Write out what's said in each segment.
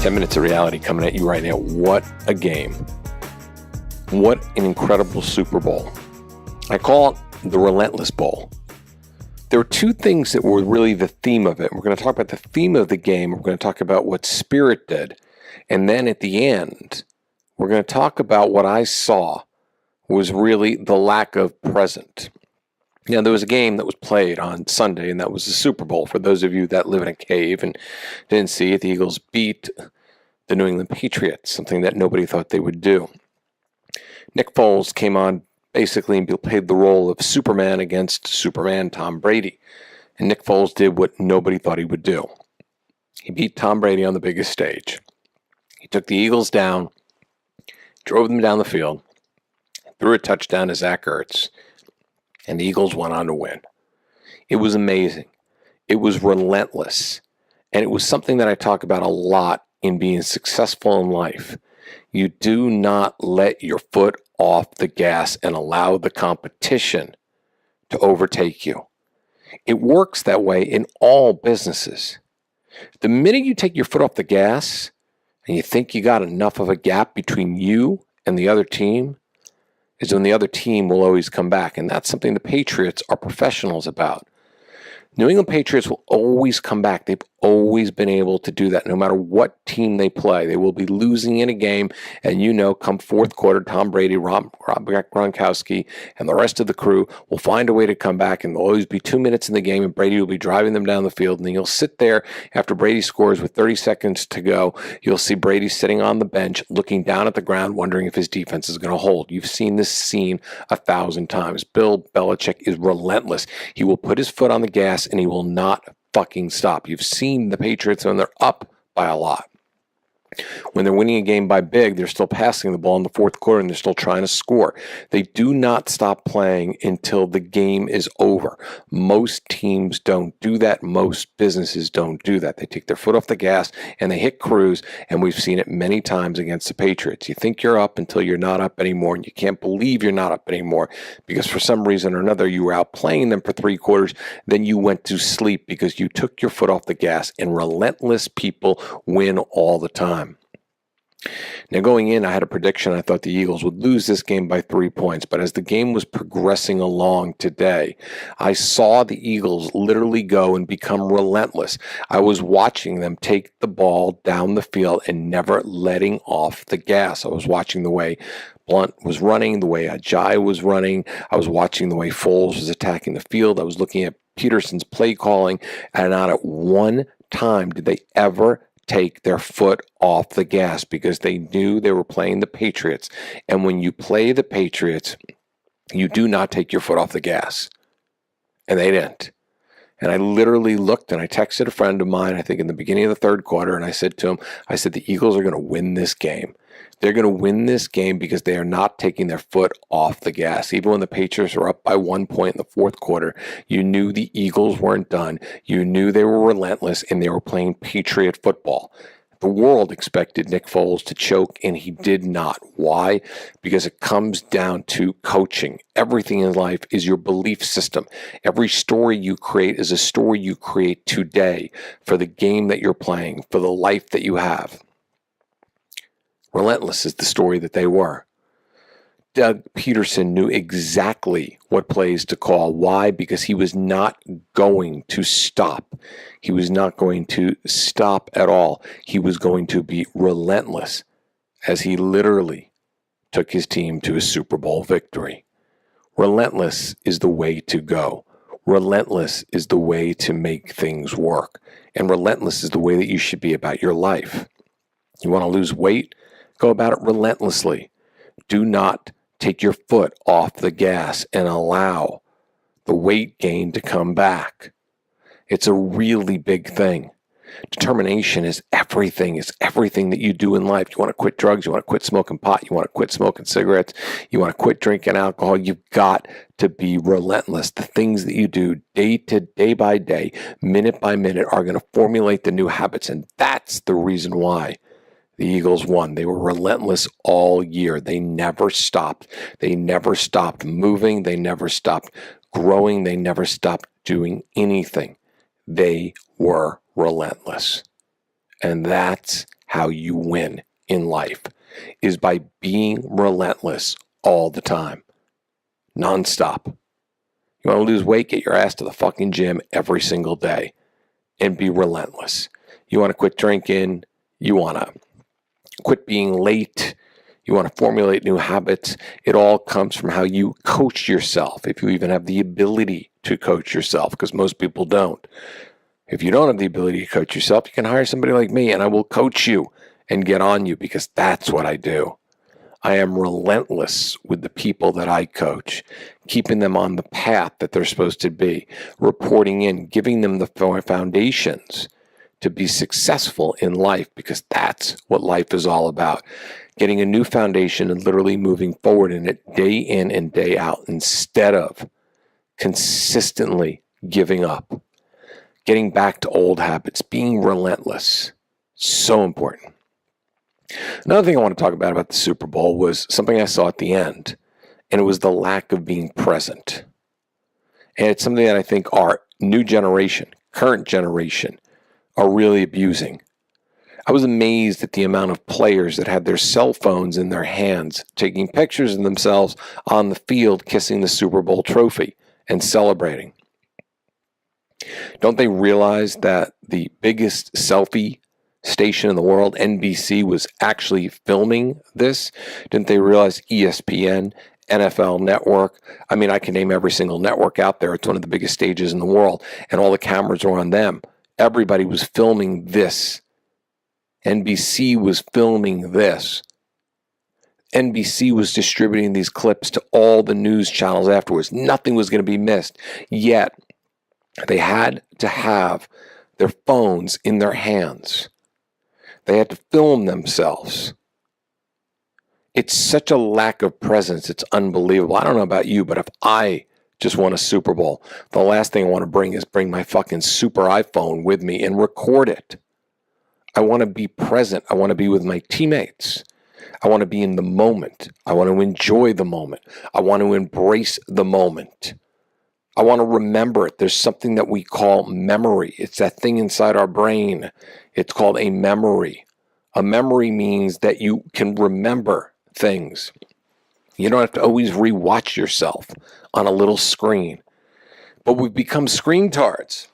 10 minutes of reality coming at you right now. What a game. What an incredible Super Bowl. I call it the Relentless Bowl. There were two things that were really the theme of it. We're going to talk about the theme of the game. We're going to talk about what Spirit did. And then at the end, we're going to talk about what I saw was really the lack of present. Now, there was a game that was played on Sunday, and that was the Super Bowl. For those of you that live in a cave and didn't see it, the Eagles beat the New England Patriots, something that nobody thought they would do. Nick Foles came on basically and played the role of Superman against Superman Tom Brady. And Nick Foles did what nobody thought he would do. He beat Tom Brady on the biggest stage. He took the Eagles down, drove them down the field, threw a touchdown to Zach Ertz, and the Eagles went on to win. It was amazing. It was relentless. And it was something that I talk about a lot in being successful in life. You do not let your foot off the gas and allow the competition to overtake you. It works that way in all businesses. The minute you take your foot off the gas and you think you got enough of a gap between you and the other team, is when the other team will always come back. And that's something the Patriots are professionals about. New England Patriots will always come back. They've always been able to do that no matter what team they play. They will be losing in a game, and come fourth quarter, Tom Brady, Rob Gronkowski, and the rest of the crew will find a way to come back, and there'll always be 2 minutes in the game, and Brady will be driving them down the field, and then you'll sit there after Brady scores with 30 seconds to go. You'll see Brady sitting on the bench, looking down at the ground, wondering if his defense is going to hold. You've seen this scene 1,000 times. Bill Belichick is relentless. He will put his foot on the gas, and he will not fucking stop. You've seen the Patriots when they're up by a lot. When they're winning a game by big, they're still passing the ball in the fourth quarter and they're still trying to score. They do not stop playing until the game is over. Most teams don't do that. Most businesses don't do that. They take their foot off the gas and they hit cruise, and we've seen it many times against the Patriots. You think you're up until you're not up anymore, and you can't believe you're not up anymore because for some reason or another you were outplaying them for 3 quarters, then you went to sleep because you took your foot off the gas, and relentless people win all the time. Now, going in, I had a prediction. I thought the Eagles would lose this game by 3 points. But as the game was progressing along today, I saw the Eagles literally go and become relentless. I was watching them take the ball down the field and never letting off the gas. I was watching the way Blunt was running, the way Ajayi was running. I was watching the way Foles was attacking the field. I was looking at Peterson's play calling. And not at one time did they ever take their foot off the gas because they knew they were playing the Patriots. And when you play the Patriots, you do not take your foot off the gas. And they didn't. And I literally looked and I texted a friend of mine, I think in the beginning of the third quarter, and I said to him, the Eagles are going to win this game. They're going to win this game because they are not taking their foot off the gas. Even when the Patriots were up by 1 point in the fourth quarter, you knew the Eagles weren't done. You knew they were relentless and they were playing Patriot football. The world expected Nick Foles to choke, and he did not. Why? Because it comes down to coaching. Everything in life is your belief system. Every story you create is a story you create today for the game that you're playing, for the life that you have. Relentless is the story that they were. Doug Peterson knew exactly what plays to call. Why? Because he was not going to stop. He was not going to stop at all. He was going to be relentless as he literally took his team to a Super Bowl victory. Relentless is the way to go. Relentless is the way to make things work. And relentless is the way that you should be about your life. You want to lose weight? Go about it relentlessly. Do not take your foot off the gas and allow the weight gain to come back. It's a really big thing. Determination is everything. It's everything that you do in life. You want to quit drugs. You want to quit smoking pot. You want to quit smoking cigarettes. You want to quit drinking alcohol. You've got to be relentless. The things that you do day by day, minute by minute are going to formulate the new habits. And that's the reason why the Eagles won. They were relentless all year. They never stopped. They never stopped moving. They never stopped growing. They never stopped doing anything. They were relentless. And that's how you win in life, is by being relentless all the time, nonstop. You want to lose weight, get your ass to the fucking gym every single day and be relentless. You want to quit drinking, you want to quit being late, you want to formulate new habits. It all comes from how you coach yourself, if you even have the ability to coach yourself, because most people don't. If you don't have the ability to coach yourself, you can hire somebody like me and I will coach you and get on you, because that's what I do. I am relentless with the people that I coach, keeping them on the path that they're supposed to be, reporting in, giving them the foundations to be successful in life, because that's what life is all about. Getting a new foundation and literally moving forward in it day in and day out, instead of consistently giving up. Getting back to old habits, being relentless. So important. Another thing I want to talk about the Super Bowl was something I saw at the end, and it was the lack of being present. And it's something that I think our new generation, current generation, are really abusing. I was amazed at the amount of players that had their cell phones in their hands, taking pictures of themselves on the field, kissing the Super Bowl trophy and celebrating. Don't they realize that the biggest selfie station in the world, NBC, was actually filming this? Didn't they realize ESPN, NFL Network? I mean, I can name every single network out there. It's one of the biggest stages in the world, and all the cameras are on them. Everybody was filming this. NBC was filming this. NBC was distributing these clips to all the news channels afterwards. Nothing was going to be missed. Yet, they had to have their phones in their hands. They had to film themselves. It's such a lack of presence. It's unbelievable. I don't know about you, but if I just won a Super Bowl, the last thing I want to bring is bring my fucking super iPhone with me and record it. I want to be present. I want to be with my teammates. I want to be in the moment. I want to enjoy the moment. I want to embrace the moment. I want to remember it. There's something that we call memory. It's that thing inside our brain. It's called a memory. A memory means that you can remember things. You don't have to always rewatch yourself on a little screen. But we've become screen-tards,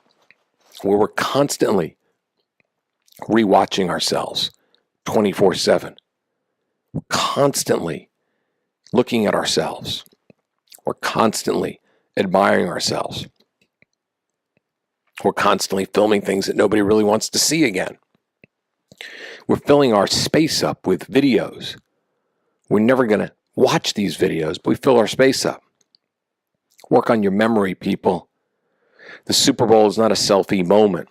where we're constantly rewatching ourselves 24/7. We're constantly looking at ourselves. We're constantly admiring ourselves. We're constantly filming things that nobody really wants to see again. We're filling our space up with videos. We're never going to watch these videos, but we fill our space up. Work on your memory, people. The Super Bowl is not a selfie moment.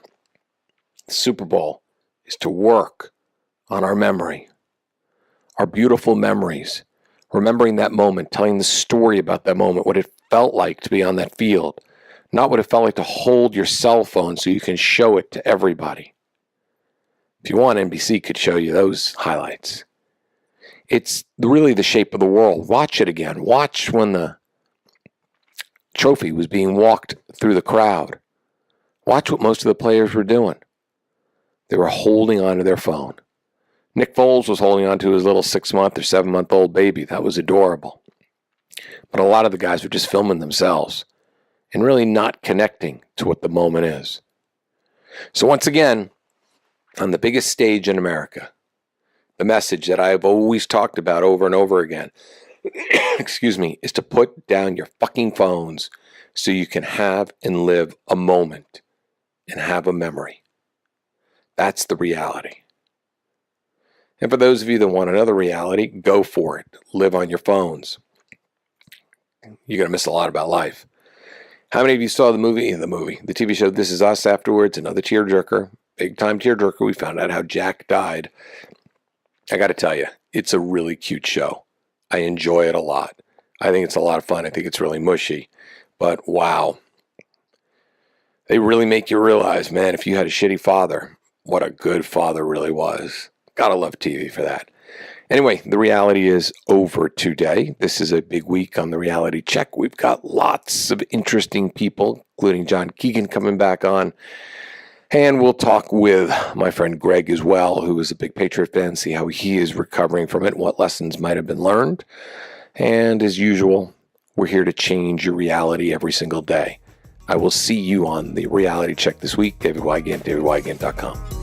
The Super Bowl is to work on our memory, our beautiful memories, remembering that moment, telling the story about that moment, what it felt like to be on that field, not what it felt like to hold your cell phone so you can show it to everybody. If you want, NBC could show you those highlights. It's really the shape of the world. Watch it again. Watch when the trophy was being walked through the crowd. Watch what most of the players were doing. They were holding onto their phone. Nick Foles was holding on to his little 6-month or 7-month-old baby. That was adorable. But a lot of the guys were just filming themselves and really not connecting to what the moment is. So once again, on the biggest stage in America, the message that I have always talked about over and over again, excuse me, is to put down your fucking phones so you can have and live a moment and have a memory. That's the reality. And for those of you that want another reality, go for it. Live on your phones. You're going to miss a lot about life. How many of you saw the TV show This Is Us afterwards? Another tearjerker, big time tearjerker. We found out how Jack died. I got to tell you, it's a really cute show. I enjoy it a lot. I think it's a lot of fun. I think it's really mushy. But wow. They really make you realize, man, if you had a shitty father, what a good father really was. Gotta love TV for that. Anyway, the reality is over today. This is a big week on the Reality Check. We've got lots of interesting people, including John Keegan coming back on. And we'll talk with my friend Greg as well, who is a big Patriot fan, see how he is recovering from it and what lessons might have been learned. And as usual, we're here to change your reality every single day. I will see you on the reality check this week. David Wygant, davidwygant.com.